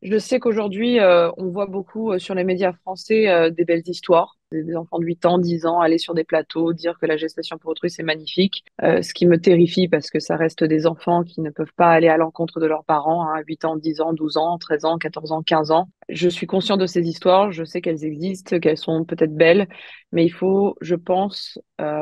Je sais qu'aujourd'hui, on voit beaucoup sur les médias français des belles histoires, des enfants de 8 ans, 10 ans aller sur des plateaux, dire que la gestation pour autrui, c'est magnifique. Ce qui me terrifie parce que ça reste des enfants qui ne peuvent pas aller à l'encontre de leurs parents, hein, 8 ans, 10 ans, 12 ans, 13 ans, 14 ans, 15 ans. Je suis consciente de ces histoires, je sais qu'elles existent, qu'elles sont peut-être belles, mais il faut, je pense,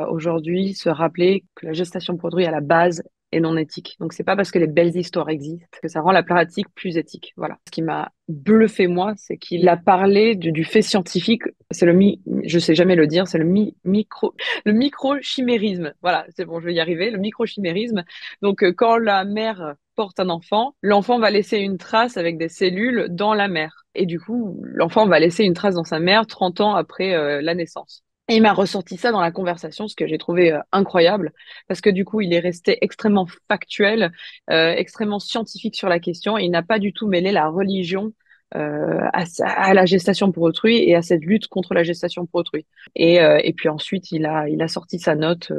aujourd'hui se rappeler que la gestation pour autrui, à la base, et non éthique. Donc, c'est pas parce que les belles histoires existent que ça rend la pratique plus éthique. Voilà. Ce qui m'a bluffé, moi, c'est qu'il a parlé du fait scientifique. C'est je sais jamais le dire, c'est le microchimérisme. Voilà, c'est bon, je vais y arriver. Le microchimérisme. Donc, quand la mère porte un enfant, l'enfant va laisser une trace avec des cellules dans la mère. Et du coup, l'enfant va laisser une trace dans sa mère 30 ans après la naissance. Et il m'a ressorti ça dans la conversation, ce que j'ai trouvé incroyable, parce que du coup, il est resté extrêmement factuel, extrêmement scientifique sur la question, et il n'a pas du tout mêlé la religion à la gestation pour autrui et à cette lutte contre la gestation pour autrui. Et puis ensuite, il a sorti sa note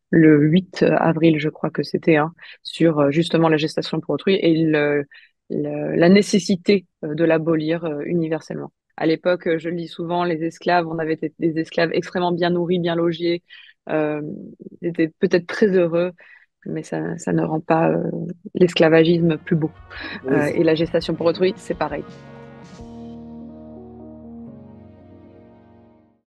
le 8 avril, je crois que c'était, hein, sur justement la gestation pour autrui et la nécessité de l'abolir universellement. À l'époque, je le dis souvent, les esclaves, on avait été des esclaves extrêmement bien nourris, bien logés, euh, ils étaient peut-être très heureux, mais ça ne rend pas l'esclavagisme plus beau. Oui, Et la gestation pour autrui, c'est pareil.